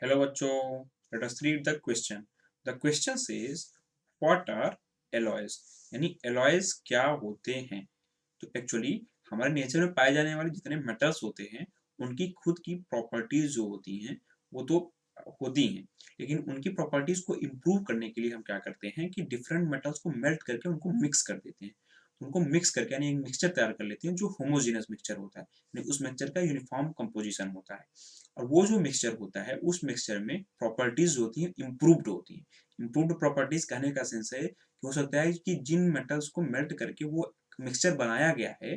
Hello बच्चों, let us read the question. The question says, what are alloys? यानी alloys क्या होते हैं? तो एक्चुअली हमारे नेचर में पाए जाने वाले जितने मेटल्स होते हैं उनकी खुद की प्रॉपर्टीज जो होती हैं वो तो होती हैं, लेकिन उनकी प्रॉपर्टीज को इम्प्रूव करने के लिए हम क्या करते हैं कि डिफरेंट मेटल्स को मेल्ट करके उनको मिक्स कर देते हैं। तो उनको मिक्स करके यानी एक मिक्सचर तैयार कर लेते हैं जो होमोजेनस मिक्सचर होता है, यानी उस मिक्सचर का यूनिफॉर्म कंपोजिशन होता है। और वो जो मिक्सचर होता है उस मिक्सचर में प्रॉपर्टीज होती हैं इम्प्रूव्ड होती हैं। इम्प्रूव्ड प्रॉपर्टीज कहने का सेंस है कि हो सकता है कि जिन मेटल्स को मेल्ट करके वो मिक्सचर बनाया गया है,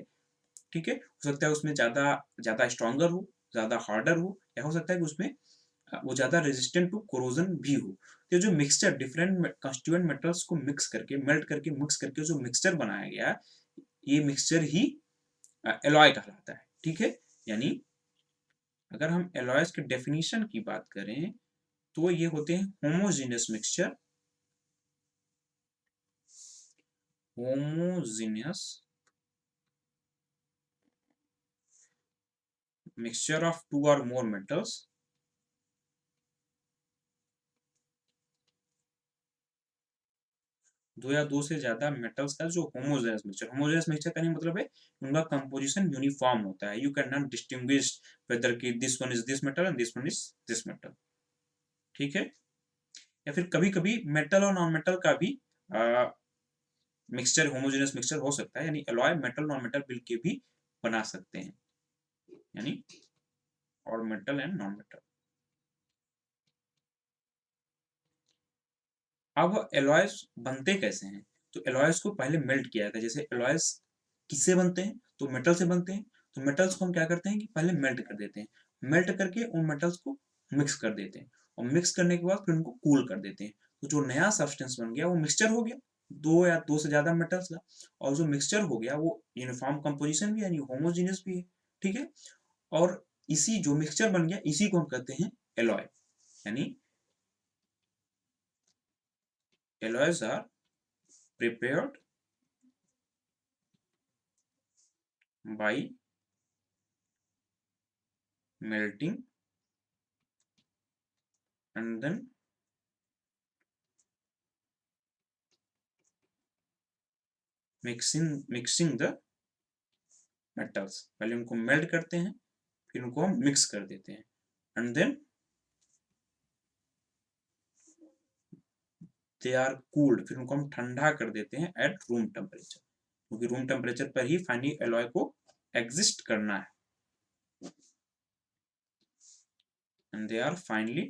ठीक है, हो सकता है उसमें ज़्यादा ज़्यादा स्ट्रॉन्गर हो, ज़्यादा हार्डर हो, या हो सकता है कि उसमें वो ज़्यादा रेजिस्टेंट टू कोरोजन भी हो। तो जो मिक्सचर डिफरेंट कंस्टिट्यूएंट मेटल्स को मिक्स करके मेल्ट करके मिक्स करके जो मिक्सचर बनाया गया, ये मिक्सचर ही एलॉय कहलाता है। ठीक है, यानी अगर हम एलॉयज के डेफिनेशन की बात करें तो ये होते हैं homogeneous mixture, homogeneous mixture of two or more metals, दो या दो से ज्यादा मेटल्स का जो होमोजेनियस मिक्सचर का नहीं मतलब है उनका कंपोजिशन यूनिफॉर्म होता है। You can not distinguish whether की this one is this metal and this one is this metal. ठीक है, या फिर कभी कभी मेटल और नॉन मेटल का भी मिक्सचर होमोजेनियस मिक्सचर हो सकता है, यानी एलॉय मेटल नॉन मेटल मिल के भी बना सकते हैं, यानी और मेटल एंड नॉन मेटल। अब एलॉयज बनते कैसे हैं? तो एलॉयज को पहले मेल्ट किया जाता है। जैसे एलॉयज किससे बनते हैं? तो मेटल से बनते हैं। तो मेटल्स को हम क्या करते हैं कि पहले मेल्ट कर देते हैं, मेल्ट करके उन मेटल्स को मिक्स कर देते हैं, और मिक्स करने के बाद फिर उनको कूल कर देते हैं। तो जो नया सब्सटेंस बन गया वो मिक्सचर हो गया, दो या दो से ज्यादा मेटल्स का। और जो मिक्सचर हो गया वो यूनिफॉर्म कंपोजिशन भी है, यानी होमोजीनियस भी है। ठीक है, और इसी जो मिक्सचर बन गया इसी को हम कहते हैं एलॉय। यानी alloys are prepared by melting and then mixing the metals। पहले उनको मेल्ट करते हैं, फिर उनको हम मिक्स कर देते हैं, and then they are cooled, फिर उनको हम ठंडा कर देते हैं एट रूम टेम्परेचर, क्योंकि रूम टेम्परेचर पर ही फाइनली एलॉय को एग्जिस्ट करना है। And they are finally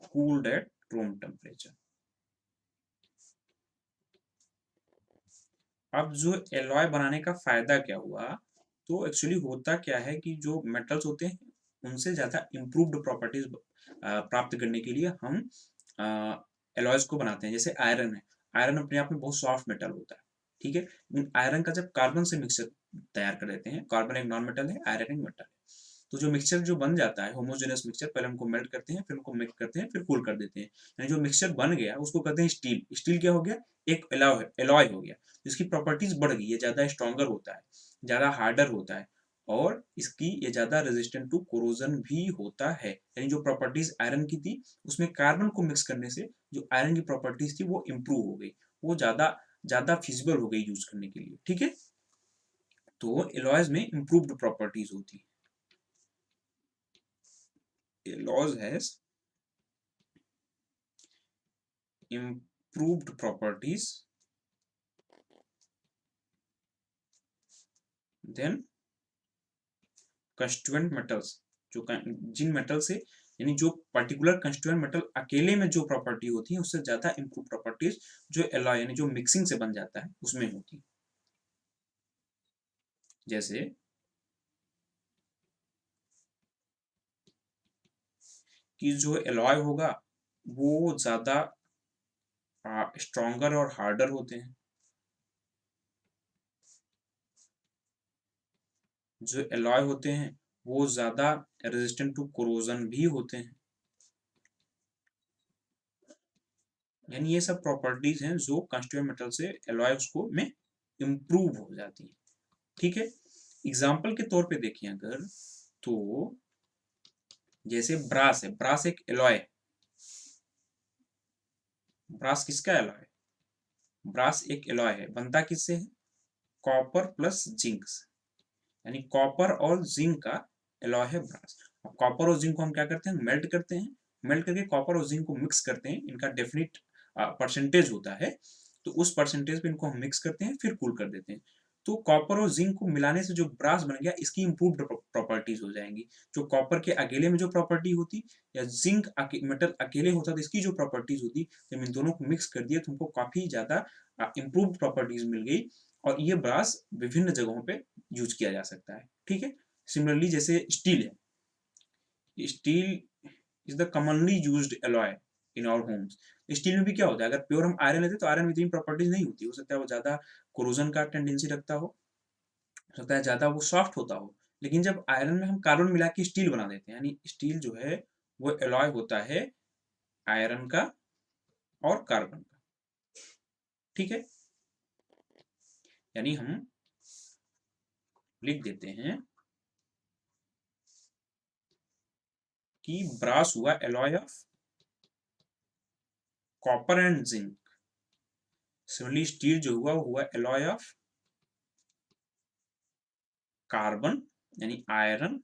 cooled at room temperature. अब जो एलॉय बनाने का फायदा क्या हुआ? तो एक्चुअली होता क्या है कि जो मेटल्स होते हैं उनसे ज़्यादा इम्प्रूव्ड प्रॉपर्टीज प्राप्त करने के लिए हम एलॉयज को बनाते हैं। जैसे आयरन है, आयरन अपने आप में बहुत सॉफ्ट मेटल होता है। ठीक है, आयरन का जब कार्बन से मिक्सचर तैयार कर देते हैं, कार्बन एक नॉन मेटल है, आयरन एक मेटल है, तो जो मिक्सचर जो बन जाता है होमोजेनियस मिक्सचर, पहले हमको मेल्ट करते हैं, फिर उनको मिक्स करते हैं, फिर कूल कर देते हैं, यानी जो मिक्सचर बन गया उसको कहते हैं स्टील। स्टील क्या हो गया? एक एलॉय हो गया। इसकी प्रॉपर्टीज बढ़ गई, ये ज़्यादा स्ट्रॉन्गर होता है, ज़्यादा हार्डर होता है, और इसकी ये ज़्यादा रेजिस्टेंट टू कोरोजन भी होता है। यानी जो प्रॉपर्टीज आयरन की थी उसमें कार्बन को मिक्स करने से जो आयरन की प्रॉपर्टीज थी वो इम्प्रूव हो गई, वो ज़्यादा ज़्यादा फिजिबल हो गई यूज करने के लिए। ठीक है, तो एलॉयज में इम्प्रूव्ड प्रॉपर्टीज होती है। Alloys has improved properties then constituent metals, जो जिन मेटल से यानी जो पर्टिकुलर कंस्टिट्यूएंट मेटल अकेले में जो प्रॉपर्टी होती है उससे ज्यादा इम्प्रूव प्रॉपर्टीज जो एलॉय यानी जो मिक्सिंग से बन जाता है उसमें होती है। जैसे कि जो एलॉय होगा वो ज्यादा स्ट्रॉन्गर और हार्डर होते हैं, जो एलॉय होते हैं वो ज्यादा रेजिस्टेंट टू कोरोजन भी होते हैं। यानी ये सब प्रॉपर्टीज हैं जो कंस्टिट्यूएंट मेटल से एलॉय उसको में इम्प्रूव हो जाती है। ठीक है, एग्जाम्पल के तौर पे देखें अगर, तो जैसे ब्रास है, ब्रास एक एलॉय है। ब्रास किसका एलॉय है? ब्रास एक एलॉय है, बनता किससे है? कॉपर प्लस जिंक से, यानी कॉपर और जिंक का एलॉय है ब्रास। अब कॉपर और जिंक को हम क्या करते हैं? मेल्ट करते हैं। मेल्ट करके कॉपर और जिंक को मिक्स करते हैं, इनका डेफिनिट परसेंटेज होता है, तो उस परसेंटेज पे इनको हम मिक्स करते हैं, फिर कूल कर देते हैं। तो कॉपर और जिंक को मिलाने से जो ब्रास बन गया, इसकी इंप्रूव्ड प्रॉपर्टीज हो जाएंगी। जो कॉपर के अकेले में जो प्रॉपर्टी होती, या जिंक मेटल अकेले होता, तो इसकी जो प्रॉपर्टीज होती, जब इन दोनों को मिक्स कर दिया तो हमको काफी ज्यादा इंप्रूव्ड प्रॉपर्टीज मिल गई, और ये ब्रास विभिन्न जगहों पे यूज किया जा सकता है। ठीक है। सिमिलरली जैसे स्टील है, steel is the commonly used alloy in our homes. Steel में भी क्या होता है, अगर प्योर हम आयरन लेते तो आयरन में इतनी प्रॉपर्टीज नहीं होती, हो सकता है वो ज्यादा कोरोजन का टेंडेंसी रखता हो सकता है ज्यादा वो सॉफ्ट होता हो। लेकिन जब आयरन में हम कार्बन मिला के स्टील बना देते हैं, यानी स्टील जो है वो एलॉय होता है आयरन का और कार्बन का। ठीक है, यानी हम लिख देते हैं कि ब्रास हुआ alloy of copper and zinc. Similarly steel जो हुआ वो हुआ एलॉय ऑफ कार्बन, यानी आयरन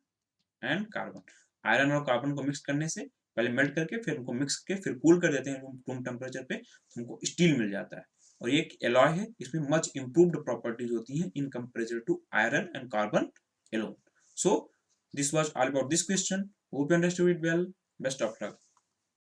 एंड कार्बन। आयरन और कार्बन को मिक्स करने से, पहले मेल्ट करके फिर उनको मिक्स करके फिर कूल कर देते हैं रूम टेम्परेचर पे, तो हमको स्टील मिल जाता है। और ये एक एलॉय है, इसमें मच इंप्रूव्ड प्रॉपर्टीज होती हैं in comparison to iron and carbon alone. So this was all about this question, hope you understood it well. Best of luck.